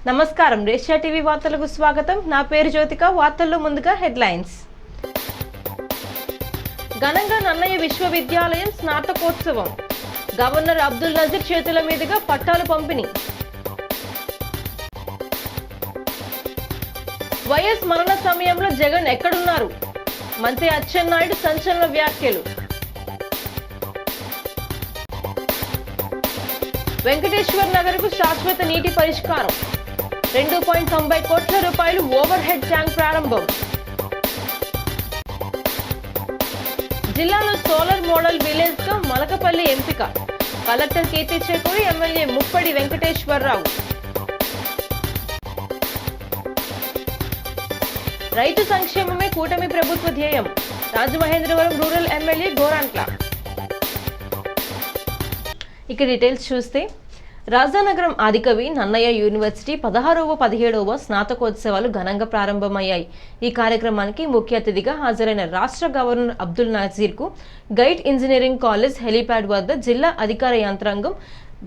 నమస్కారం, రేషియా టీవీ వార్తలకు స్వాగతం. నా పేరు జ్యోతిక. వార్తల్లో ముందుగా హెడ్లైన్స్. ఘనంగా నన్నయ్య విశ్వవిద్యాలయం స్నాతకోత్సవం. గవర్నర్ అబ్దుల్ నజీర్ చేతుల మీదుగా పట్టాలు పంపిణీ. వైఎస్ మరణ సమయంలో జగన్ ఎక్కడున్నారు? మంత్రి అచ్చెన్నాయుడు సంచలన వ్యాఖ్యలు. వెంకటేశ్వర్ నగర్ కు శాశ్వత నీటి పరిష్కారం. 2.90 కోట్ల రూపాయలు ఓవర్ హెడ్ ట్యాంక్ ప్రారంభం. జిల్లాలో సోలార్ మోడల్ విలేజ్ గా మలకపల్లి ఎంపిక. Collector Keerthi Chekuri MLA Muppidi Venkateswararao. రైతు సంక్షేమమే కూటమి ప్రభుత్వ ధ్యేయం. Rajamahendravaram rural MLA Gorantla. ఇక డీటెయిల్స్ చూస్తే, రాజానగరం ఆదికవి నన్నయ్య యూనివర్సిటీ 16వ 17వ స్నాతకోత్సవాలు ఘనంగా ప్రారంభమయ్యాయి. ఈ కార్యక్రమానికి ముఖ్య అతిథిగా హాజరైన రాష్ట్ర గవర్నర్ అబ్దుల్ నజీర్ కు గైడ్ ఇంజనీరింగ్ కాలేజ్ హెలీప్యాడ్ వద్ద జిల్లా అధికార యంత్రాంగం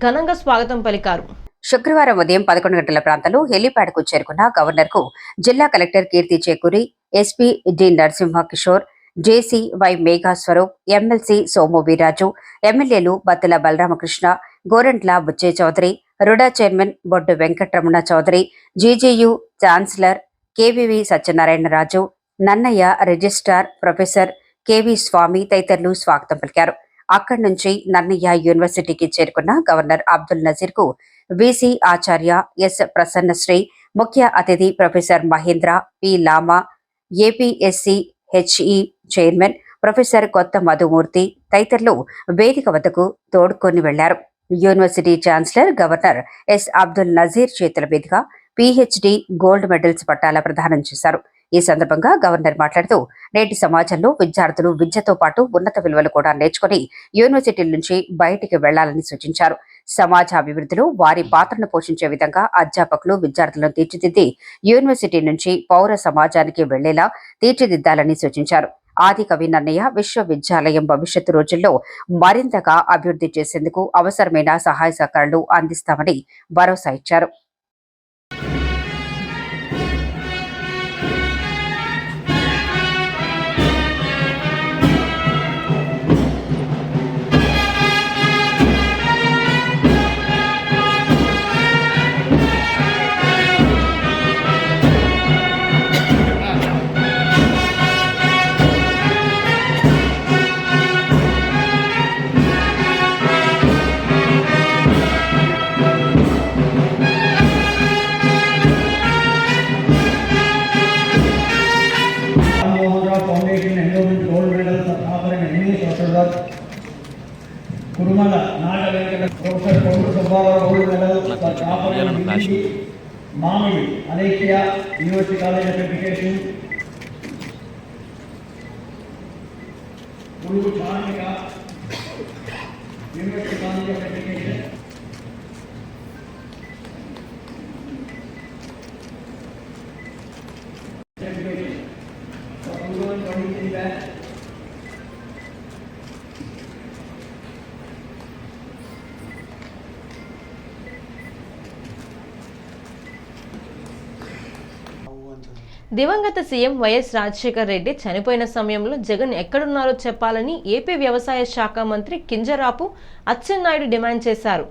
ఘనంగా స్వాగతం పలికారు. శుక్రవారం ఉదయం 11 గంటల ప్రాంతంలో హెలీప్యాడ్ కు చేరుకున్న గవర్నర్ కు జిల్లా collector Keerthi Chekuri, SP D Narasimha Kishore, JC Y Meghaswaroop, MLC Somu Veerraju, ఎమ్మెల్యేలు Bathula Balaramakrishna, Gorantla Butchaiah Chowdary, RUDA chairman Boddu Venkataramana Chowdary, GJU chancellor KVV Satyanarayanaraju, Nannayya registrar professor KV Swamy తదితరులు స్వాగతం పలికారు. అక్కడి నుంచి నన్నయ్య యూనివర్సిటీకి చేరుకున్న గవర్నర్ అబ్దుల్ నజీర్ కు వీసీ ఆచార్య ఎస్ ప్రసన్నశ్రీ, ముఖ్య అతిథి professor Mahendra P Lama, APSC HE chairman professor Kotha Madhumurthy తదితరులు వేదిక వద్దకు తోడ్కొని వెళ్లారు. University chancellor governor S Abdul Nazeer చేతుల మీదుగా పీహెచ్డీ గోల్డ్ మెడల్స్ పట్టాల ప్రదానం చేశారు. ఈ సందర్భంగా గవర్నర్ మాట్లాడుతూ, నేటి సమాజంలో విద్యార్థులు విద్యతో పాటు ఉన్నత విలువలు కూడా నేర్చుకుని యూనివర్సిటీల నుంచి బయటికి వెళ్లాలని సూచించారు. సమాజ అభివృద్ధిలో వారి పాత్రను పోషించే విధంగా అధ్యాపకులు విద్యార్థులను తీర్చిదిద్ది యూనివర్సిటీ నుంచి పౌర సమాజానికి వెళ్లేలా తీర్చిదిద్దాలని సూచించారు. ఆదికవి నన్నయ్య విశ్వవిద్యాలయం భవిష్యత్తు రోజుల్లో మరింతగా అభివృద్ధి చేసేందుకు అవసరమైన సహాయ సహకారాలు అందిస్తామని భరోసా ఇచ్చారు. కురుమల నాట వెంకట ప్రొఫెసర్ కొండ సుబ్బారావు గోల్డ్ మెడల్, మామిడి Alekhya university college of education, గురువు Charmika university college of education, దివంగత సీఎం వైఎస్ రాజశేఖర్ రెడ్డి చనిపోయిన సమయంలో జగన్ ఎక్కడున్నారో చెప్పాలని ఏపీ వ్యవసాయ శాఖ మంత్రి కింజరాపు అచ్చెన్నాయుడు డిమాండ్ చేశారు.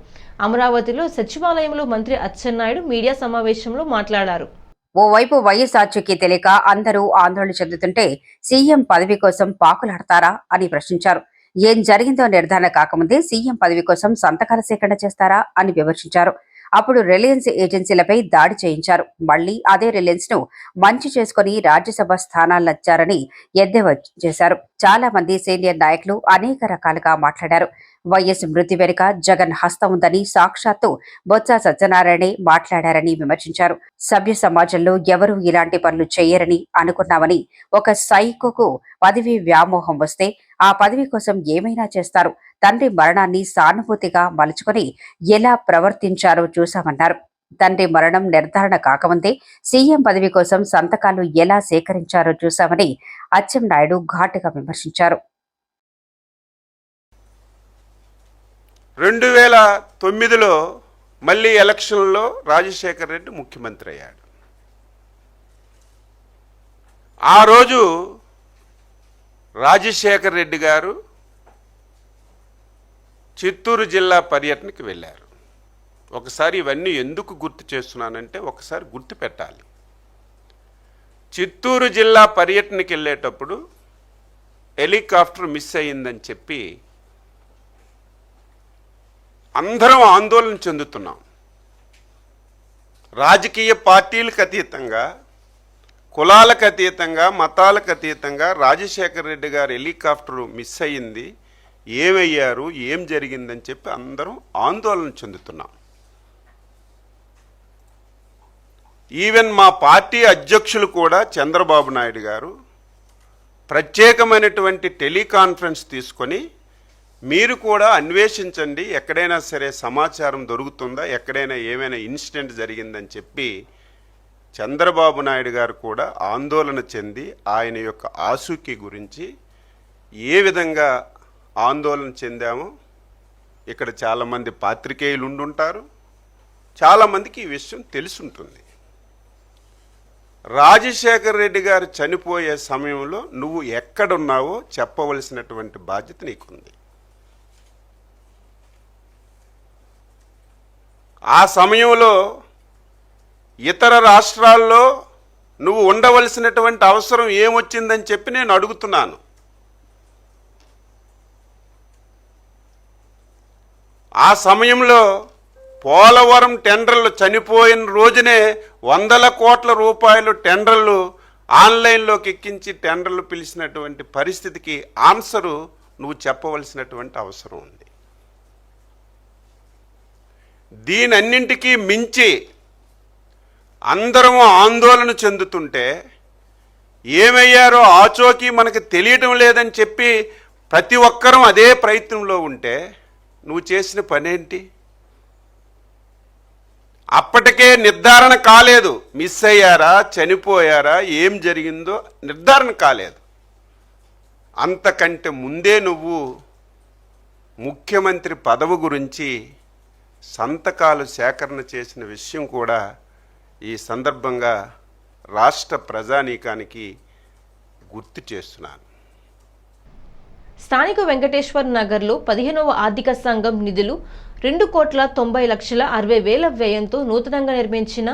అమరావతిలో సచివాలయంలో మంత్రి అచ్చెన్నాయుడు మీడియా సమావేశంలో మాట్లాడారు. ఓవైపు వైఎస్ ఆచూకీ తెలియక అందరూ ఆందోళన చెందుతుంటే సీఎం పదవి కోసం పాకులాడతారా అని ప్రశ్నించారు. ఏం జరిగిందో నిర్ధారణ కాకముందే సీఎం పదవి కోసం సంతకాల సేకరణ చేస్తారా అని విమర్శించారు. అప్పుడు రిలయన్స్ ఏజెన్సీలపై దాడి చేయించారు. మళ్లీ అదే రిలయన్స్ ను మంచి చేసుకుని రాజ్యసభ స్థానాలచ్చారని ఎద్దేవా చేశారు. చాలా మంది సీనియర్ నాయకులు అనేక రకాలుగా మాట్లాడారు. వైఎస్ మృతి వెనుక జగన్ హస్తం ఉందని సాక్షాత్తు బొత్స సత్యనారాయణే మాట్లాడారని విమర్శించారు. సభ్య సమాజంలో ఎవరూ ఇలాంటి పనులు చేయరని అనుకున్నామని, ఒక సైకోకు పదవి వ్యామోహం వస్తే ఆ పదవి కోసం ఏమైనా చేస్తారు. తండ్రి మరణాన్ని సానుభూతిగా మలుచుకొని ఎలా ప్రవర్తించారో చూశామన్నారు. తండ్రి మరణం నిర్ధారణ కాకముందే సీఎం పదవి కోసం సంతకాలు ఎలా సేకరించారో చూశామని అచ్చెన్నాయుడు ఘాటుగా విమర్శించారు. 2009లో మళ్ళీ ఎలక్షన్లో రాజశేఖర రెడ్డి ముఖ్యమంత్రి అయ్యాడు. ఆ రోజు రాజశేఖర రెడ్డి గారు చిత్తూరు జిల్లా పర్యటనకి వెళ్ళారు. ఒకసారి ఇవన్నీ ఎందుకు గుర్తు చేస్తున్నానంటే ఒకసారి గుర్తు పెట్టాలి. చిత్తూరు జిల్లా పర్యటనకి వెళ్ళేటప్పుడు హెలికాప్టర్ మిస్ అయ్యిందని చెప్పి అందరం ఆందోళన చెందుతున్నాం. రాజకీయ పార్టీలకు అతీతంగా, కులాలకు అతీతంగా, మతాలకు అతీతంగా రాజశేఖర రెడ్డి గారు హెలికాప్టర్ మిస్ అయ్యింది, ఏమయ్యారు, ఏం జరిగిందని చెప్పి అందరం ఆందోళన చెందుతున్నాం. ఈవెన్ మా పార్టీ అధ్యక్షులు కూడా చంద్రబాబు నాయుడు గారు ప్రత్యేకమైనటువంటి టెలికాన్ఫరెన్స్ తీసుకొని మీరు కూడా అన్వేషించండి, ఎక్కడైనా సరే సమాచారం దొరుకుతుందా, ఎక్కడైనా ఏమైనా ఇన్సిడెంట్ జరిగిందని చెప్పి చంద్రబాబు నాయుడు గారు కూడా ఆందోళన చెంది ఆయన యొక్క ఆసూకీ గురించి ఏ విధంగా ఆందోళన చెందామో ఇక్కడ చాలామంది పాత్రికేయులు ఉండుంటారు, చాలామందికి ఈ విషయం తెలుసుంటుంది. రాజశేఖర రెడ్డి గారు చనిపోయే సమయంలో నువ్వు ఎక్కడున్నావో చెప్పవలసినటువంటి బాధ్యత నీకుంది. ఆ సమయంలో ఇతర రాష్ట్రాల్లో నువ్వు ఉండవలసినటువంటి అవసరం ఏమొచ్చిందని చెప్పి నేను అడుగుతున్నాను. ఆ సమయంలో పోలవరం టెండర్లు చనిపోయిన రోజునే 100 కోట్ల రూపాయలు టెండర్లు ఆన్లైన్లోకి ఎక్కించి టెండర్లు పిలిచినటువంటి పరిస్థితికి ఆన్సరు నువ్వు చెప్పవలసినటువంటి అవసరం ఉంది. దీనన్నింటికీ మించి అందరము ఆందోళన చెందుతుంటే ఏమయ్యారో ఆచోకీ మనకు తెలియటం లేదని చెప్పి ప్రతి ఒక్కరూ అదే ప్రయత్నంలో ఉంటే నువ్వు చేసిన పనేంటి? అప్పటికే నిర్ధారణ కాలేదు, మిస్ అయ్యారా, చనిపోయారా, ఏం జరిగిందో నిర్ధారణ కాలేదు. అంతకంటే ముందే నువ్వు ముఖ్యమంత్రి పదవి గురించి సంతకాలు సేకరణ చేసిన విషయం కూడా ఈ సందర్భంగా రాష్ట్ర ప్రజానీకానికి గుర్తు చేస్తున్నాను. స్థానిక వెంకటేశ్వర్ నగర్లో 15వ ఆర్థిక సంఘం నిధులు 2,90,60,000 వ్యయంతో నూతనంగా నిర్మించిన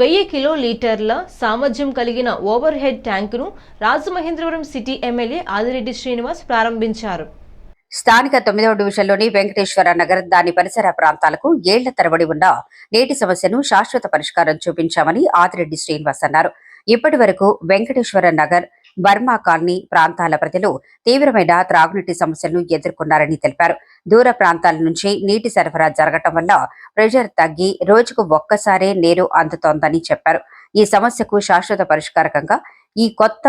1000 కిలోలీటర్ల సామర్థ్యం కలిగిన ఓవర్ హెడ్ ట్యాంకును రాజమహేంద్రవరం సిటీ ఎమ్మెల్యే ఆదిరెడ్డి శ్రీనివాస్ ప్రారంభించారు. స్థానిక 9వ డివిజన్లోని వెంకటేశ్వర నగర్ దాని పరిసర ప్రాంతాలకు ఏళ్ల తరబడి ఉన్న నీటి సమస్యను శాశ్వత పరిష్కారం చూపించామని ఆదిరెడ్డి శ్రీనివాస్ అన్నారు. ఇప్పటి వరకు వెంకటేశ్వర నగర్, బర్మా కాలనీ ప్రాంతాల ప్రజలు తీవ్రమైన త్రాగునీటి సమస్యలను ఎదుర్కొన్నారని తెలిపారు. దూర ప్రాంతాల నుంచి నీటి సరఫరా జరగటం వల్ల ప్రెషర్ తగ్గి రోజుకు ఒక్కసారే నీరు అందుతోందని చెప్పారు. ఈ సమస్యకు శాశ్వత పరిష్కారకంగా ఈ కొత్త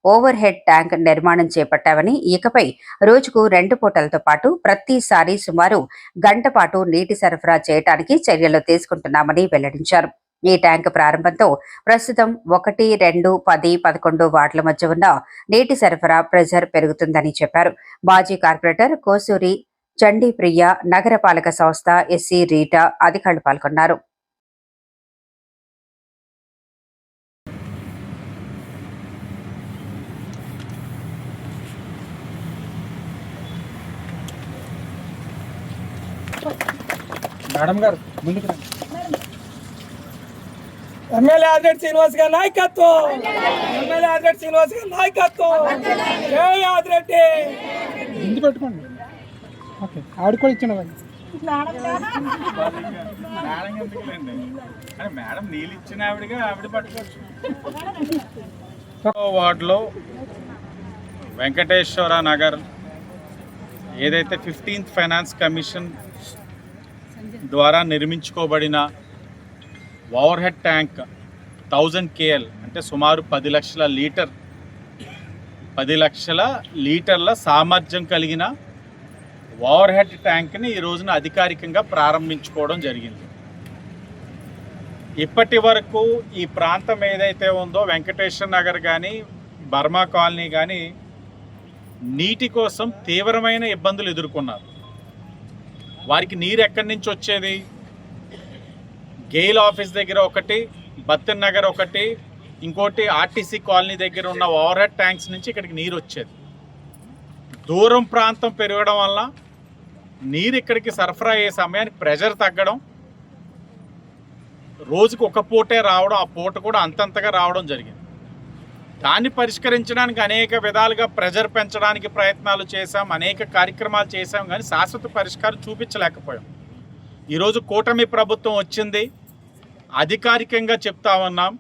ఓవర్ హెడ్ ట్యాంక్ నిర్మాణం చేపట్టామని, ఇకపై రోజుకు 2 పూటలతో పాటు ప్రతిసారి సుమారు గంట పాటు నీటి సరఫరా చేయడానికి చర్యలు తీసుకుంటున్నామని వెల్లడించారు. ఈ ట్యాంక్ ప్రారంభంతో ప్రస్తుతం 1, 2, 10, 11 వార్డుల మధ్య ఉన్న నీటి సరఫరా ప్రెజర్ పెరుగుతుందని చెప్పారు. మాజీ కార్పొరేటర్ కోసూరి చండీప్రియ, నగరపాలక సంస్థ ఎస్సీ రీటా అధికారులు పాల్గొన్నారు. మేడం గారు ముందుకు రండి. ఎమ్మెల్యే ఆదిరెడ్డి శ్రీనివాస్ గారి నాయకత్వం, ఎమ్మెల్యే ఆదిరెడ్డి శ్రీనివాస్ గారి నాయకత్వం. జై ఆదిరెడ్డి. ముందు పెట్టుకోండి. ఓకే, ఆవిడ కూడా ఇచ్చిన మేడం నీళ్ళు ఇచ్చిన ఆవిడగా ఆవిడ పట్టుకోవచ్చు. వార్డులో వెంకటేశ్వర నగర్ ఏదైతే 15th ఫైనాన్స్ కమిషన్ ద్వారా నిర్మించుకోబడిన ఓవర్ హెడ్ ట్యాంక్ 1000 KL అంటే సుమారు 10 లక్షల లీటర్ల సామర్థ్యం కలిగిన ఓవర్ హెడ్ ట్యాంక్ని ఈ రోజున అధికారికంగా ప్రారంభించుకోవడం జరిగింది. ఇప్పటి వరకు ఈ ప్రాంతం ఏదైతే ఉందో వెంకటేశ్వర నగర్ కానీ, బర్మా కాలనీ కానీ నీటి కోసం తీవ్రమైన ఇబ్బందులు ఎదుర్కొన్నారు. వారికి నీరు ఎక్కడి నుంచి వచ్చేది? గెయిల్ ఆఫీస్ దగ్గర ఒకటి, బత్తన్ నగర్ ఒకటి, ఇంకోటి ఆర్టీసీ కాలనీ దగ్గర ఉన్న ఓవర్ హెడ్ ట్యాంక్స్ నుంచి ఇక్కడికి నీరు వచ్చేది. దూరం ప్రాంతం పెరగడం వల్ల నీరు ఇక్కడికి సరఫరా అయ్యే సమయానికి ప్రెషర్ తగ్గడం, రోజుకు ఒక పూటే రావడం, ఆ పూట కూడా అంతంతగా రావడం జరిగింది. దాన్ని పరిష్కరించడానికి అనేక విధాలుగా ప్రెషర్ పెంచడానికి ప్రయత్నాలు చేశాం, అనేక కార్యక్రమాలు చేశాం, కానీ శాశ్వత పరిష్కారం చూపించలేకపోయాం. ఈరోజు కూటమి ప్రభుత్వం వచ్చింది, అధికారికంగా చెప్తా ఉన్నాం.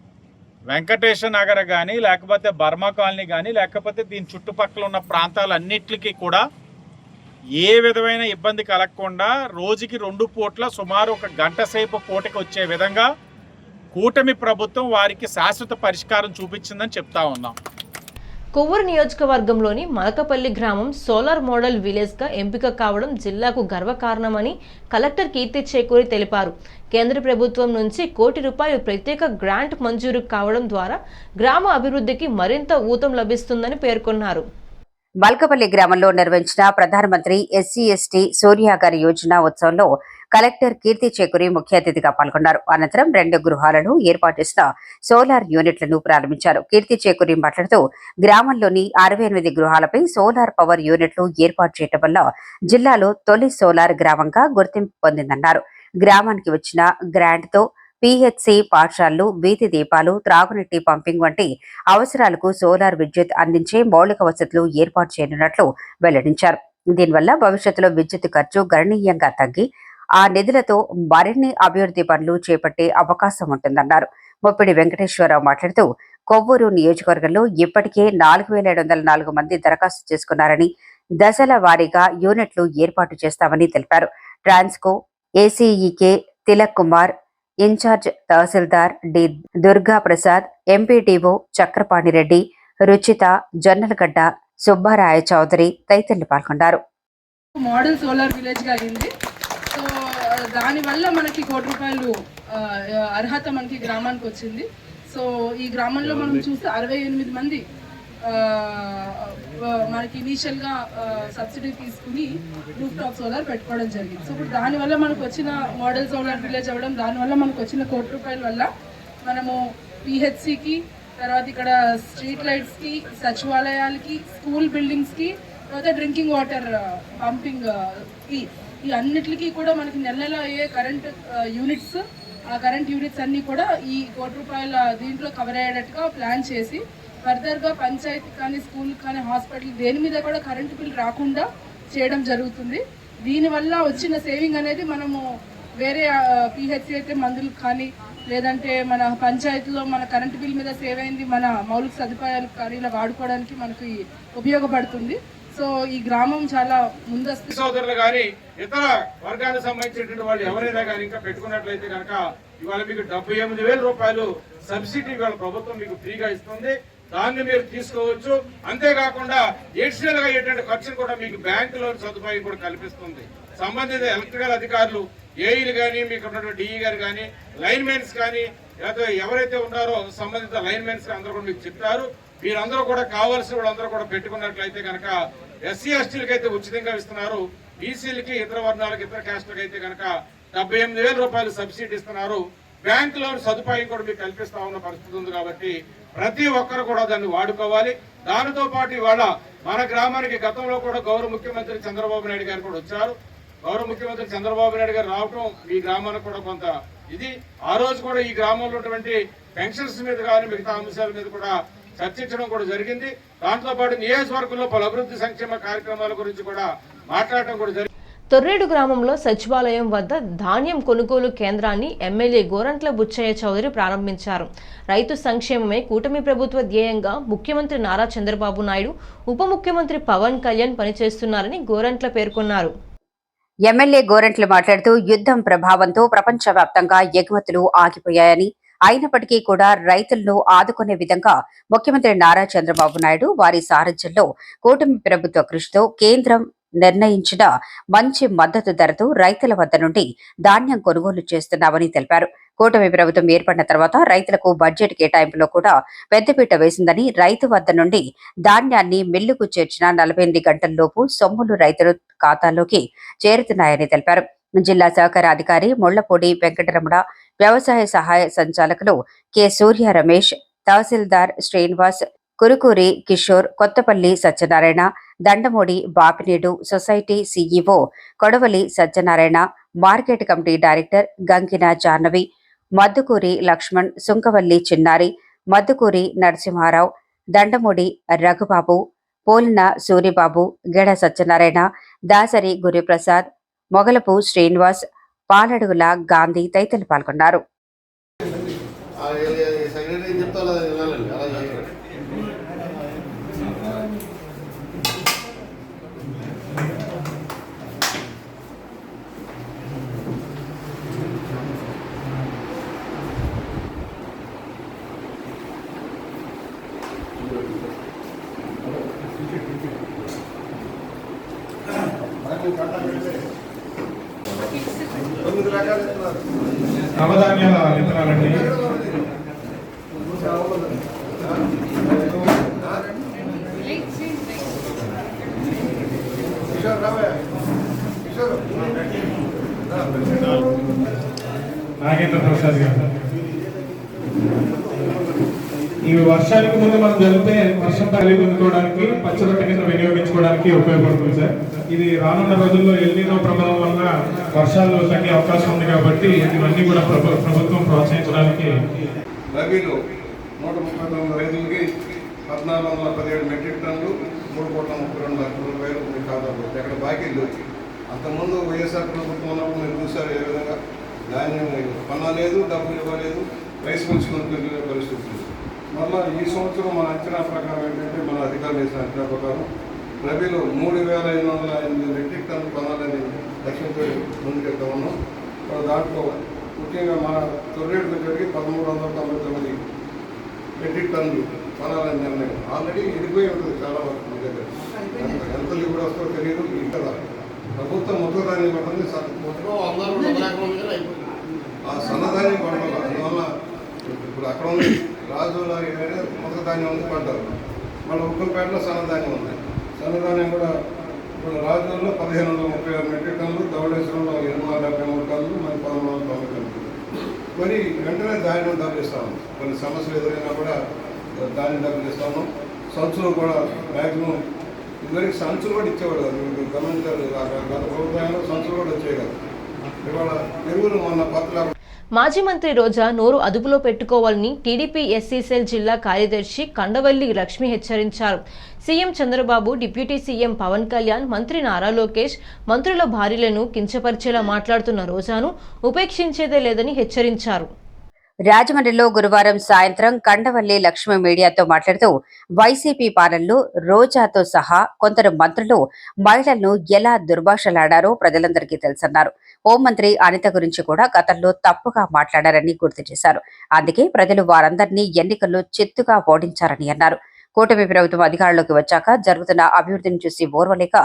వెంకటేశ్వర నగర్ కానీ, లేకపోతే బర్మా కాలనీ కానీ, లేకపోతే దీని చుట్టుపక్కల ఉన్న ప్రాంతాలన్నిటికీ కూడా ఏ విధమైన ఇబ్బంది కలగకుండా రోజుకి 2 పూట్ల సుమారు 1 గంట సేపు పూటకి వచ్చే విధంగా కూటమి ప్రభుత్వం వారికి శాశ్వత పరిష్కారం చూపించిందని చెప్తా ఉన్నాం. కొవ్వూరు నియోజకవర్గంలోని మలకపల్లి గ్రామం సోలార్ మోడల్ విలేజ్గా ఎంపిక కావడం జిల్లాకు గర్వకారణమని కలెక్టర్ కీర్తి చేకూరి తెలిపారు. కేంద్ర ప్రభుత్వం నుంచి ₹1 కోటి ప్రత్యేక గ్రాంట్ మంజూరు కావడం ద్వారా గ్రామ అభివృద్ధికి మరింత ఊతం లభిస్తుందని పేర్కొన్నారు. మల్కపల్లి గ్రామంలో నిర్వహించిన ప్రధానమంత్రి SC/ST సూర్యాగర్ యోజన ఉత్సవంలో కలెక్టర్ కీర్తి చేకూరి ముఖ్య అతిథిగా పాల్గొన్నారు. అనంతరం 2 గృహాలను ఏర్పాటు చేసిన సోలార్ యూనిట్లను ప్రారంభించారు. కీర్తి చేకూరి మాట్లాడుతూ గ్రామంలోని 68 గృహాలపై సోలార్ పవర్ యూనిట్లు ఏర్పాటు చేయడం వల్ల జిల్లాలో తొలి సోలార్ గ్రామంగా గుర్తింపు పొందిందన్నారు. గ్రామానికి వచ్చిన గ్రాంట్తో PHC పాఠశాలలు, వీధి దీపాలు, త్రాగునీటి పంపింగ్ వంటి అవసరాలకు సోలార్ విద్యుత్ అందించే మౌలిక వసతులు ఏర్పాటు చేయనున్నట్లు వెల్లడించారు. దీనివల్ల భవిష్యత్తులో విద్యుత్ ఖర్చు గణనీయంగా తగ్గి ఆ నిధులతో మరిన్ని అభివృద్ధి పనులు చేపట్టే అవకాశం ఉంటుందన్నారు. ముప్పిడి వెంకటేశ్వరరావు మాట్లాడుతూ కొవ్వూరు నియోజకవర్గంలో ఇప్పటికే 4704 మంది దరఖాస్తు చేసుకున్నారని, దశల వారీగా యూనిట్లు ఏర్పాటు చేస్తామని తెలిపారు. ట్రాన్స్కో ACEK తిలక్ కుమార్, ఇన్ఛార్జ్ తహసీల్దార్ డి దుర్గా ప్రసాద్, ఎంపీటీఓ చక్రపాణిరెడ్డి, రుచిత, జొన్నలగడ్డ, సుబ్బారాయ చౌదరి తదితరులు పాల్గొన్నారు. మోడల్ సోలార్ విలేజ్ గా అయింది. సో దానివల్ల మనకి ₹1 కోటి అర్హత మనకి గ్రామానికి వచ్చింది. సో ఈ గ్రామంలో మనం చూస్తే 68 మంది మనకి ఇనీషియల్ గా సబ్సిడీ తీసుకుని రూఫ్ టాప్ సోలార్ పెట్టుకోవడం జరిగింది. సో ఇప్పుడు దానివల్ల మనకు వచ్చిన మోడల్ సోలార్ విలేజ్ అవ్వడం, దానివల్ల మనకు వచ్చిన ₹1 కోటి వల్ల మనము PHCకి, తర్వాత ఇక్కడ స్ట్రీట్ లైట్స్కి, సచివాలయాలకి, స్కూల్ బిల్డింగ్స్కి, తర్వాత డ్రింకింగ్ వాటర్ పంపింగ్కి, ఈ అన్నిటికీ కూడా మనకి నెల అయ్యే కరెంట్ యూనిట్స్, ఆ కరెంట్ యూనిట్స్ అన్నీ కూడా ఈ ₹1 కోటి దీంట్లో కవర్ అయ్యేటట్టుగా ప్లాన్ చేసి ఫర్దర్గా పంచాయతీ కానీ, స్కూల్ కానీ, హాస్పిటల్ దేని మీద కూడా కరెంటు బిల్ రాకుండా చేయడం జరుగుతుంది. దీనివల్ల వచ్చిన సేవింగ్ అనేది మనము వేరే PHC అయితే మందులకు కానీ, లేదంటే మన పంచాయతీలో మన కరెంటు బిల్ మీద సేవ్ అయింది మన మౌలిక సదుపాయాలు కానీ ఇలా వాడుకోవడానికి మనకి ఉపయోగపడుతుంది. సో ఈ గ్రామం చాలా ముందస్తు. సోదరులు కానీ ఇతర వర్గానికి సంబంధించినటువంటి వాళ్ళు ఎవరైనా కానీ ఇంకా పెట్టుకున్నట్లయితే కనుక ఇవాళ మీకు ₹78,000 సబ్సిడీ ఇవాళ ప్రభుత్వం మీకు ఫ్రీగా ఇస్తుంది. దాన్ని మీరు తీసుకోవచ్చు. అంతేకాకుండా ఎడిషనల్ గా అయ్యేటువంటి ఖర్చును కూడా మీకు బ్యాంకు లోన్ సదుపాయం కూడా కల్పిస్తుంది. సంబంధిత ఎలక్ట్రికల్ అధికారులు, ఏఈలు కానీ, మీకు ఉన్నటువంటి DE గారు కానీ, లైన్ మెన్స్ కానీ, లేకపోతే ఎవరైతే ఉన్నారో సంబంధిత లైన్ మెన్స్ అందరూ కూడా మీకు చెప్తారు. మీరందరూ కూడా కావాల్సిన వాళ్ళందరూ కూడా పెట్టుకున్నట్లయితే కనుక SC/STలకు అయితే ఉచితంగా ఇస్తున్నారు. BCలకి, ఇతర వర్ణాలకు, ఇతర క్యాస్ట్లకు అయితే కనుక ₹78,000 సబ్సిడీ ఇస్తున్నారు. బ్యాంక్ లోన్ సదుపాయం కూడా మీకు కల్పిస్తా ఉన్న పరిస్థితి ఉంది. కాబట్టి ప్రతి ఒక్కరు కూడా దాన్ని వాడుకోవాలి. దానితో పాటు ఇవాళ మన గ్రామానికి గతంలో కూడా గౌరవ ముఖ్యమంత్రి చంద్రబాబు నాయుడు గారు కూడా వచ్చారు. గౌరవ ముఖ్యమంత్రి చంద్రబాబు నాయుడు గారు రావటం ఈ గ్రామానికి కూడా కొంత ఇది. ఆ రోజు కూడా ఈ గ్రామంలో ఉన్నటువంటి పెన్షన్స్ మీద కానీ, మిగతా అంశాల మీద కూడా చర్చించడం కూడా జరిగింది. దాంతో పాటు నియోజకవర్గంలో పలు అభివృద్ధి సంక్షేమ కార్యక్రమాల గురించి కూడా మాట్లాడటం కూడా జరిగింది. తొర్రేడు గ్రామంలో సచివాలయం వద్ద ధాన్యం కొనుగోలు కేంద్రాన్ని ఎమ్మెల్యే గోరంట్ల బుచ్చయ్య చౌదరి ప్రారంభించారు. రైతు సంక్షేమమే కూటమి ప్రభుత్వ ధ్యేయంగా ముఖ్యమంత్రి నారా చంద్రబాబు నాయుడు, ఉప ముఖ్యమంత్రి పవన్ కళ్యాణ్ పనిచేస్తున్నారని గోరంట్ల పేర్కొన్నారు. ఎమ్మెల్యే గోరంట్ల మాట్లాడుతూ యుద్ధం ప్రభావంతో ప్రపంచవ్యాప్తంగా ఎగుమతులు ఆగిపోయాయని, అయినప్పటికీ కూడా రైతులను ఆదుకునే విధంగా ముఖ్యమంత్రి నారా చంద్రబాబు నాయుడు వారి సారథ్యంలో కూటమి ప్రభుత్వ కృషితో కేంద్రం నిర్ణయించిన మంచి మద్దతు ధరతో రైతుల వద్ద నుండి ధాన్యం కొనుగోలు చేస్తున్నామని తెలిపారు. కూటమి ప్రభుత్వం ఏర్పడిన తర్వాత రైతులకు బడ్జెట్ కేటాయింపులో కూడా పెద్దపీట వేసిందని, రైతు వద్ద నుండి ధాన్యాన్ని మిల్లుకు చేర్చిన 48 గంటల్లోపు సొమ్ములు రైతుల ఖాతాల్లోకి చేరుతున్నాయని తెలిపారు. జిల్లా సహకార అధికారి ముళ్లపూడి వెంకటరమణ, వ్యవసాయ సహాయ సంచాలకులు K Surya Ramesh, tehsildar Srinivas, Kurukuri Kishore, Kothapalli Satyanarayana, Dandamudi Bapineedu, society CEO Kodavali Satyanarayana, market committee director Gankina Jahnavi, Maddukuri Laxman, Sunkavalli Chinnari, Maddukuri Narasimha Rao, Dandamudi Raghubabu, పోలిన సూరిబాబు, గెడ సత్యనారాయణ, దాసరి గురుప్రసాద్, మొగలపు శ్రీనివాస్, పాలడుగుల గాంధీ తదితరులు పాల్గొన్నారు. నవధాన్యాల విత్తనాలండి. నాగేంద్ర ప్రసాద్ గారు, ఈ వర్షానికి ముందు మనం జరిపితే వర్షం తల్లి పొందుకోవడానికి పచ్చబట్ట కింద వినియోగించుకోవడానికి ఉపయోగపడుతుంది సార్. ఇది రానున్న రోజుల్లో ఎల్నినో ప్రభావం వల్ల వర్షాలు తగ్గే అవకాశం ఉంది కాబట్టి ఇవన్నీ కూడా ప్రభుత్వం ప్రోత్సహించడానికి. రబీలో 139 రైతులకి 1417 మెట్రిక్ టన్నులు 3,32,00,000 రూపాయలు మీ ఖాతాలో ఎక్కడ బాకీలు. అంతకుముందు వైఎస్ఆర్ ప్రభుత్వం ఉన్నప్పుడు మీరు చూసారు ఏ విధంగా ధాన్యం కొనలేదు, డబ్బులు ఇవ్వలేదు, రైస్ మిల్స్ కొనుక్కునే పరిస్థితులు. మళ్ళీ ఈ సంవత్సరం మన అంచనా ప్రకారం ఏంటంటే మన అధికారులు వేసిన అంచనా ప్రకారం రబీలో 3,508 మెట్రిక్ టన్నులు కొనాలని లక్ష్యంతో ముందుకెళ్తా ఉన్నాం. దాంట్లో ముఖ్యంగా మన తొర్రేడు దగ్గరికి 1,399 మెట్రిక్ టన్నులు కొనాలని నిర్ణయం ఆల్రెడీ వెళ్ళిపోయి ఉంటుంది చాలా వరకు మీ దగ్గర. ఎంత లిగుడు వస్తుందో తెలియదు. ఇక్కడ ప్రభుత్వం మొత్తదాన్ని పడుతుంది, ఆ సన్నదాన్ని పడాలి. అందువల్ల ఇప్పుడు అక్కడ ఉంది రాజుల మొత్తధాన్యం ఉంది పంటలు, మళ్ళీ ఉప్పలపేటలో సన్నధాన్యం ఉంది. సన్నధాన్యం కూడా ఇప్పుడు రాజుల్లో 1,536 మెట్రిక్ టన్నులు, ధవళేశ్వరంలో 873 టన్నులు, మరి 1,190 టన్నులు. మరి వెంటనే ధాన్యం డబ్బులిస్తాము. కొన్ని సమస్యలు ఎదురైనా కూడా ధాన్యం డబ్బులిస్తాము. సంచులు కూడా మ్యాక్సిమం ఇదివరకు సంచులు కూడా ఇచ్చేవాడు కదా, మీరు గమనించారు. గత ప్రభుత్వంలో సంచులు కూడా వచ్చాయి కదా. ఇవాళ ఎరువులు మొన్న పత్ర. మాజీ మంత్రి రోజా నోరు అదుపులో పెట్టుకోవాలని టీడీపీ ఎస్సీ సెల్ జిల్లా కార్యదర్శి కండవల్లి లక్ష్మి హెచ్చరించారు. CM Chandrababu, deputy CM Pawan Kalyan, మంత్రి నారా లోకేష్, మంత్రుల భార్యలను కించపరిచేలా మాట్లాడుతున్న రోజాను ఉపేక్షించేదే లేదని హెచ్చరించారు. రాజమండ్రిలో గురువారం సాయంత్రం కండవల్లి లక్ష్మి మీడియాతో మాట్లాడుతూ వైసీపీ పాలనలో రోజాతో సహా కొందరు మంత్రులు మహిళలను ఎలా దుర్భాషలాడారో ప్రజలందరికీ తెలుసన్నారు. హోంమంత్రి అనిత గురించి కూడా గతంలో తప్పుగా మాట్లాడారని గుర్తు చేశారు. అందుకే ప్రజలు వారందరినీ ఎన్నికల్లో చిత్తుగా ఓడించారని అన్నారు. కూటమి ప్రభుత్వం అధికారంలోకి వచ్చాక జరుగుతున్న అభివృద్ధిని చూసి ఓర్వలేక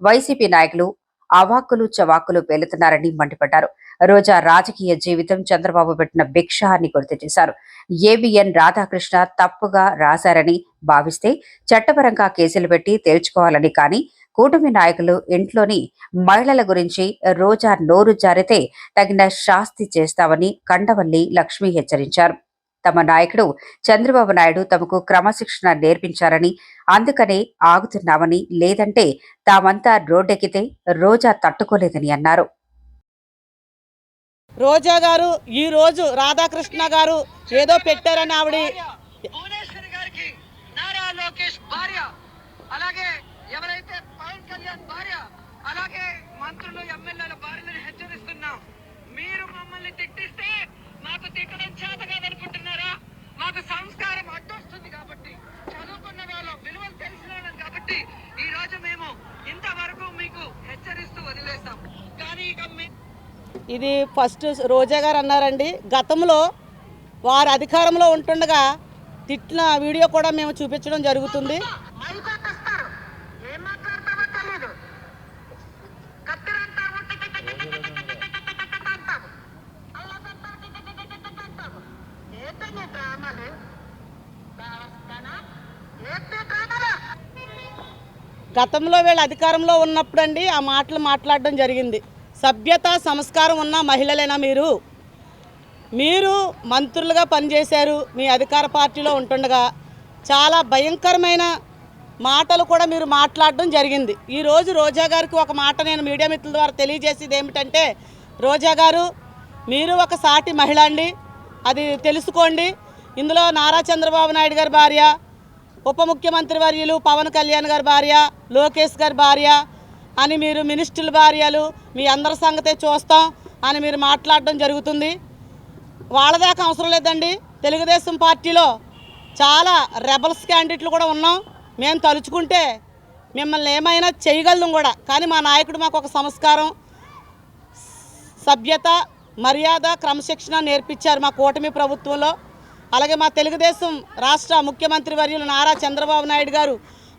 వైసీపీ నాయకులు అవాక్కులు చవాక్కులు పేలుతున్నారని మండిపడ్డారు. రోజా రాజకీయ జీవితం చంద్రబాబు పెట్టిన భిక్ష అని గుర్తు చేశారు. ఏబిఎన్ రాధాకృష్ణ తప్పుగా రాశారని భావిస్తే చట్టపరంగా కేసులు పెట్టి తేల్చుకోవాలని, కానీ కూటమి నాయకులు ఇంట్లోని మహిళల గురించి రోజా నోరు జారితే తగిన శాస్తి చేస్తామని కండవల్లి లక్ష్మి హెచ్చరించారు. తమ నాయకుడు చంద్రబాబు నాయుడు తమకు క్రమశిక్షణ నేర్పించారని, అందుకనే ఆగుతున్నామని, లేదంటే తామంతా రోడ్డెక్కితే రోజా తట్టుకోలేదని అన్నారు. రోజా గారు ఈ రోజు రాధాకృష్ణ గారు ఏదో పెట్టారని ఆవిడ భువనేశ్వరి గారికి నారా లోకేష్ భార్య, అలాగే ఎవరైతే పవన్ కళ్యాణ్ భార్య, అలాగే మంత్రులు ఎమ్మెల్యేల భార్యలను హెచ్చరిస్తున్నాం. మీరు మమ్మల్ని తిట్టిస్తే మాకు తిట్టడం చేత కాదనుకుంటున్నారా? మాకు సంస్కారం అడ్డొస్తుంది కాబట్టి, చదువుకున్న వాళ్ళం, విలువలు తెలిసిన వాళ్ళం కాబట్టి ఈ రోజు మేము ఇంతవరకు మీకు హెచ్చరిస్తూ వదిలేస్తాం. కానీ ఇక ఇది ఫస్ట్ రోజా గారు అన్నారండి, గతంలో వారు అధికారంలో ఉంటుండగా తిట్టిన వీడియో కూడా మేము చూపించడం జరుగుతుంది. గతంలో వీళ్ళు అధికారంలో ఉన్నప్పుడు అండి ఆ మాటలు మాట్లాడడం జరిగింది. సభ్యత సంస్కారం ఉన్న మహిళలేనా మీరు మంత్రులుగా పనిచేశారు. మీ అధికార పార్టీలో ఉంటుండగా చాలా భయంకరమైన మాటలు కూడా మీరు మాట్లాడడం జరిగింది. ఈరోజు రోజా గారికి ఒక మాట నేను మీడియా మిత్రుల ద్వారా తెలియజేసేది ఏమిటంటే, రోజా గారు మీరు ఒక సాటి మహిళ అండి, అది తెలుసుకోండి. ఇందులో నారా చంద్రబాబు నాయుడు గారి భార్య, ఉప ముఖ్యమంత్రి వర్యులు పవన్ కళ్యాణ్ గారి భార్య, లోకేష్ గారి భార్య అని మీరు మినిస్టర్ల భార్యలు మీ అందరి సంగతే చూస్తాం అని మీరు మాట్లాడడం జరుగుతుంది. వాళ్ళ దాకా అవసరం లేదండి. తెలుగుదేశం పార్టీలో చాలా రెబల్స్ క్యాండిడేట్లు కూడా ఉన్నాం. మేము తలుచుకుంటే మిమ్మల్ని ఏమైనా చేయగలం కూడా. కానీ మా నాయకుడు మాకు ఒక సంస్కారం, సభ్యత, మర్యాద, క్రమశిక్షణ నేర్పించారు మా కూటమి ప్రభుత్వంలో. అలాగే మా తెలుగుదేశం రాష్ట్ర ముఖ్యమంత్రి వర్యులు నారా చంద్రబాబు నాయుడు గారు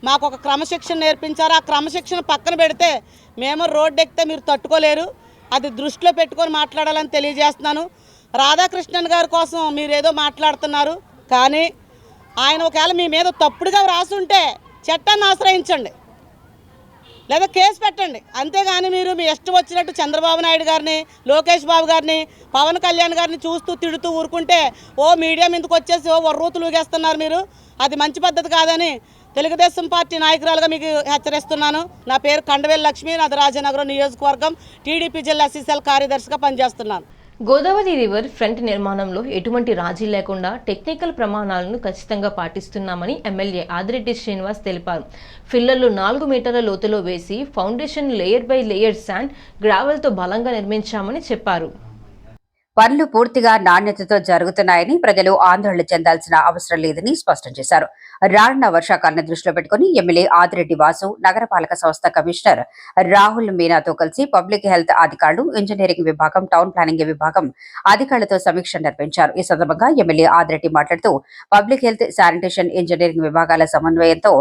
మాకు ఒక క్రమశిక్షణ నేర్పించారు. ఆ క్రమశిక్షణ పక్కన పెడితే మేము రోడ్డు ఎక్కితే మీరు తట్టుకోలేరు. అది దృష్టిలో పెట్టుకొని మాట్లాడాలని తెలియజేస్తున్నాను. రాధాకృష్ణన్ గారి కోసం మీరేదో మాట్లాడుతున్నారు, కానీ ఆయన ఒకవేళ మీ మీద తప్పుడుగా రాసుంటే చట్టాన్ని ఆశ్రయించండి, లేదా కేసు పెట్టండి. అంతేగాని మీరు మీ ఇష్టం వచ్చినట్టు చంద్రబాబు నాయుడు గారిని, లోకేష్ బాబు గారిని, పవన్ కళ్యాణ్ గారిని చూస్తూ తిడుతూ ఊరుకుంటే మీడియా మీదకి వచ్చేసి వర్రూతులు ఊగేస్తున్నారు మీరు. అది మంచి పద్ధతి కాదని తెలుగుదేశం పార్టీ నాయకురాలుగా మీకు హెచ్చరిస్తున్నాను. నా పేరు కండవేల్ లక్ష్మి, నాది రాజనగరం నియోజకవర్గం టీడీపీ జిల్లా ఎస్సీసీఎల్ కార్యదర్శిగా పనిచేస్తున్నాను. గోదావరి రివర్ ఫ్రంట్ నిర్మాణంలో ఎటువంటి రాజీ లేకుండా టెక్నికల్ ప్రమాణాలను ఖచ్చితంగా పాటిస్తున్నామని ఎమ్మెల్యే ఆదిరెడ్డి శ్రీనివాస్ తెలిపారు. ఫిల్లర్లు 4 మీటర్ల లోతులో వేసి foundation layer by layer sand, గ్రావెల్తో బలంగా నిర్మించామని చెప్పారు. పనులు పూర్తిగా నాణ్యతతో జరుగుతున్నాయని, ప్రజలు ఆందోళన చెందాల్సిన అవసరం లేదని స్పష్టం చేశారు. రానున్న వర్షాకాలను దృష్టిలో పెట్టుకుని ఎమ్మెల్యే ఆదిరెడ్డి వాసు నగరపాలక సంస్థ కమిషనర్ రాహుల్ మీనాతో కలిసి పబ్లిక్ హెల్త్ అధికారులు, ఇంజనీరింగ్ విభాగం, టౌన్ ప్లానింగ్ విభాగం అధికారులతో సమీక్ష నిర్వహించారు. ఈ సందర్భంగా ఎమ్మెల్యే ఆదిరెడ్డి మాట్లాడుతూ పబ్లిక్ హెల్త్, శానిటేషన్, ఇంజనీరింగ్ విభాగాల సమన్వయంతో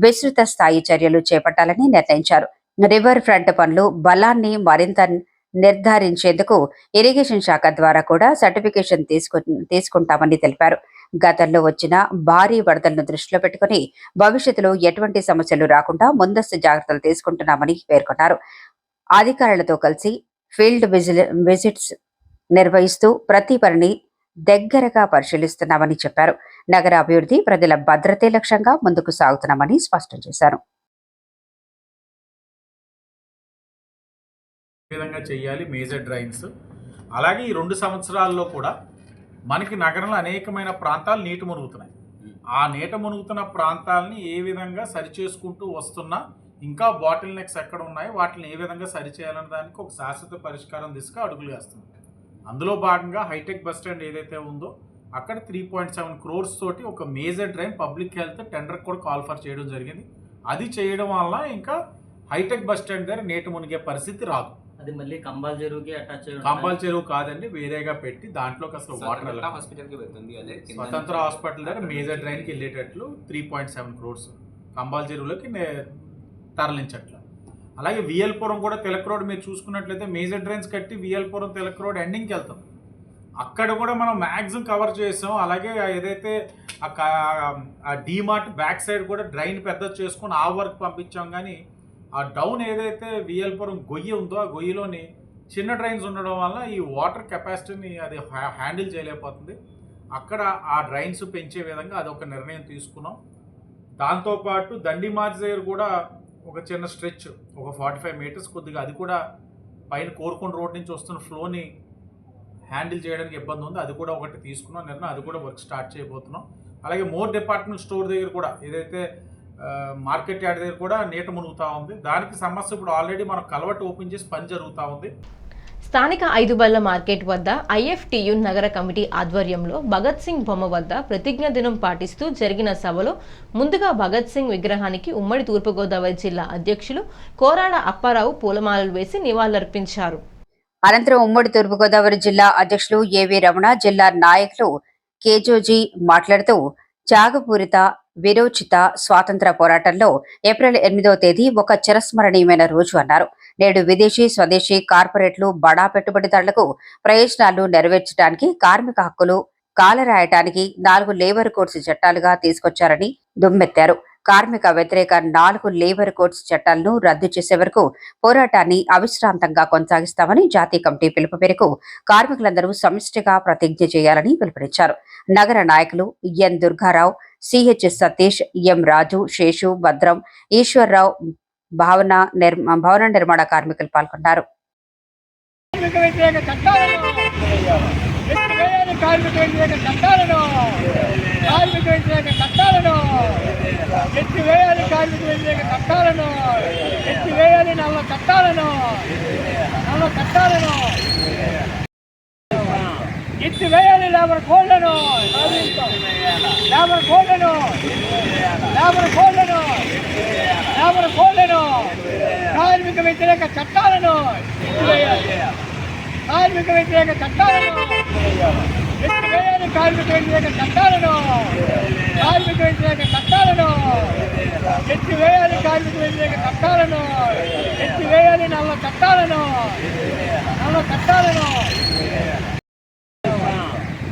విస్తృత స్థాయి చర్యలు చేపట్టాలని నిర్ణయించారు. రివర్ ఫ్రంట్ పనులు బలాన్ని మరింత నిర్ధారించేందుకు ఇరిగేషన్ శాఖ ద్వారా కూడా సర్టిఫికేషన్ తీసుకుంటామని తెలిపారు. గతంలో వచ్చిన భారీ వరదలను దృష్టిలో పెట్టుకుని భవిష్యత్తులో ఎటువంటి సమస్యలు రాకుండా ముందస్తు జాగ్రత్తలు తీసుకుంటున్నామని పేర్కొన్నారు. అధికారులతో కలిసి ఫీల్డ్ విజిట్స్ నిర్వహిస్తూ ప్రతి పనిని దగ్గరగా పరిశీలిస్తున్నామని చెప్పారు. నగర అభివృద్ధి, ప్రజల భద్రతే లక్ష్యంగా ముందుకు సాగుతున్నామని స్పష్టం చేశారు. విధంగా చేయాలి మేజర్ డ్రైన్స్. అలాగే ఈ 2 సంవత్సరాల్లో కూడా మనకి నగరంలో అనేకమైన ప్రాంతాలు నీట మునుగుతున్నాయి. ఆ నీట మునుగుతున్న ప్రాంతాలని ఏ విధంగా సరిచేసుకుంటూ వస్తున్నా, ఇంకా బాటిల్ నెక్స్ ఎక్కడ ఉన్నాయి, వాటిని ఏ విధంగా సరిచేయాలనే దానికి ఒక శాశ్వత పరిష్కారం దిశగా అడుగులు వేస్తున్నాం. అందులో భాగంగా హైటెక్ బస్ స్టాండ్ ఏదైతే ఉందో అక్కడ 3.7 crores తోటి ఒక major drain public health tender కూడా కాల్ ఫర్ చేయడం జరిగింది. అది చేయడం వల్ల ఇంకా హైటెక్ బస్ స్టాండ్ దగ్గర నీట మునిగే పరిస్థితి రాదు. అది మళ్ళీ కంబాల్ చెరువుకి అటాచ్ చేయడం. కంబాల్ చెరువు కాదండి, వేరేగా పెట్టి దాంట్లోకి అసలు వాటర్ హాస్పిటల్కి వెళ్తుంది. అదే స్వతంత్ర హాస్పిటల్ దగ్గర మేజర్ డ్రైన్కి వెళ్ళేటట్లు 3.7 crores కంబాల్ చెరువులోకి తరలించట్లు. అలాగే విఎల్పురం కూడా తిలక్ రోడ్ మీరు చూసుకున్నట్లయితే మేజర్ డ్రైన్స్ కట్టి విఎల్పురం తిలక్ రోడ్ ఎండింగ్కి వెళ్తాం. అక్కడ కూడా మనం మ్యాక్సిమం కవర్ చేసాం. అలాగే ఏదైతే ఆ డీమార్ట్ బ్యాక్ సైడ్ కూడా డ్రైన్ పెద్ద చేసుకొని ఆ వర్క్ పంపించాం. కానీ ఆ డౌన్ ఏదైతే విఎల్పురం గొయ్యి ఉందో ఆ గొయ్యిలోని చిన్న డ్రైన్స్ ఉండడం వల్ల ఈ వాటర్ కెపాసిటీని అది హ్యాండిల్ చేయలేకపోతుంది. అక్కడ ఆ డ్రైన్స్ పెంచే విధంగా అదొక నిర్ణయం తీసుకున్నాం. దాంతోపాటు దండి మార్చి దగ్గర కూడా ఒక చిన్న స్ట్రెచ్ ఒక 45 meters కొద్దిగా అది కూడా పైన కోరుకొండ రోడ్ నుంచి వస్తున్న ఫ్లోని హ్యాండిల్ చేయడానికి ఇబ్బంది ఉంది. అది కూడా ఒకటి తీసుకున్నాం నిర్ణయం, అది కూడా వర్క్ స్టార్ట్ చేయబోతున్నాం. అలాగే మోర్ డిపార్ట్మెంట్ స్టోర్ దగ్గర కూడా ఏదైతే మార్కెట్ యార్డ్ దగ్గర కూడా నీట మునుగుతూ ఉంది. దానికి సమస్య ఇప్పుడు ఆల్రెడీ మనం కలవట్ ఓపెన్ చేసి పని జరుగుతూ ఉంది. స్థానిక 5 బళ్ల మార్కెట్ వద్ద ఐఎఫ్టియు నగర కమిటీ ఆధ్వర్యంలో భగత్ సింగ్ బొమ్మ వద్ద ప్రతిజ్ఞ దినం పాటిస్తూ జరిగిన సభలో ముందుగా భగత్ సింగ్ విగ్రహానికి ఉమ్మడి తూర్పుగోదావరి జిల్లా అధ్యక్షులు కోరాడ అప్పారావు పూలమాలలు వేసి నివాళులర్పించారు. అనంతరం ఉమ్మడి తూర్పుగోదావరి జిల్లా అధ్యక్షులు ఏవి రమణ, జిల్లా నాయకులు కేజోజీ మాట్లాడుతూ త్యాగపూరిత విరోచిత స్వాతంత్ర పోరాటంలో ఏప్రిల్ 8వ తేదీ ఒక చిరస్మరణీయమైన రోజు అన్నారు. నేడు విదేశీ, స్వదేశీ కార్పొరేట్లు, బడా పెట్టుబడిదారులకు ప్రయోజనాలు నెరవేర్చడానికి కార్మిక హక్కులు కాలరాయటానికి 4 లేబర్ కోడ్స్ చట్టాలుగా తీసుకొచ్చారని దుమ్మెత్తారు. కార్మిక వ్యతిరేక 4 లేబర్ కోడ్స్ చట్టాలను రద్దు చేసే వరకు పోరాటాన్ని అవిశ్రాంతంగా కొనసాగిస్తామని జాతీయ కమిటీ పిలుపు మేరకు కార్మికులందరూ సమిష్టిగా ప్రతిజ్ఞ చేయాలని పిలుపునిచ్చారు. నగర నాయకులు ఎన్ దుర్గారావు, సిహెచ్ సతీష్, ఎం రాజు, శేషు, భద్రం, ఈశ్వర్రావు, భవన నిర్మాణ కార్మికులు పాల్గొన్నారు. ఎత్తివేయాలి లేబర్ కోడ్లను, లేబర్ కోడ్లను, లేబర్ కోడ్లను, లేబర్ కోడ్లను, కార్మిక వ్యతిరేక చట్టాలను ఎత్తివేయాలి, కార్మిక వ్యతిరేక చట్టాలను ఎత్తివేయాలి, కార్మిక వ్యతిరేక చట్టాలను, కార్మిక వ్యతిరేక చట్టాలను ఎత్తివేయాలి, కార్మిక వ్యతిరేక చట్టాలను ఎత్తివేయాలి, నల్ల చట్టాలను, నల్ల చట్టాలను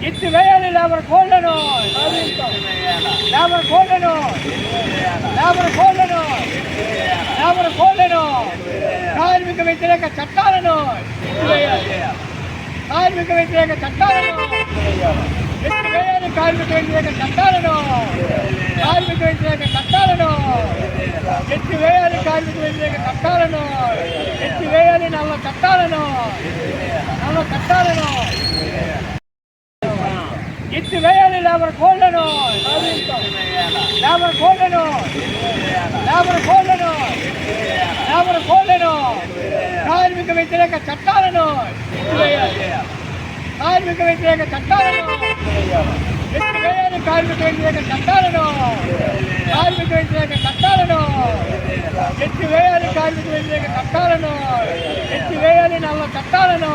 ఎత్తివేయాలి, లేబర్ కోడ్లను, లేబర్ కోడ్లను, లేబర్ కోడ్లను, లేబర్ కోడ్లను, కార్మిక వ్యతిరేక చట్టాలను ఎత్తివేయాలి, కార్మిక వ్యతిరేక చట్టాలను ఎత్తివేయాలి, కార్మిక వ్యతిరేక చట్టాలను, కార్మిక వ్యతిరేక చట్టాలను ఎత్తివేయాలి, కార్మిక వ్యతిరేక చట్టాలను ఎత్తివేయాలి, నల్ల చట్టాలను, నల్ల చట్టాలను ఎత్తివేయాలి, లేబర్ కోడ్లను, లేబర్ కోడ్లను, లేబర్ కోడ్లను, లేబర్ కోడ్లను, కార్మిక వ్యతిరేక చట్టాలను ఎత్తివేయాలి, కార్మిక వ్యతిరేక చట్టాలను ఎత్తివేయాలి, కార్మిక వ్యతిరేక చట్టాలను, కార్మిక వ్యతిరేక చట్టాలను ఎత్తివేయాలి, కార్మిక వ్యతిరేక చట్టాలను ఎత్తివేయాలి, నల్ల చట్టాలను,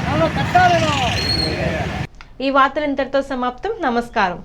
నల్ల చట్టాలను. ఈ వార్తలు ఇంతటితో సమాప్తం. నమస్కారం.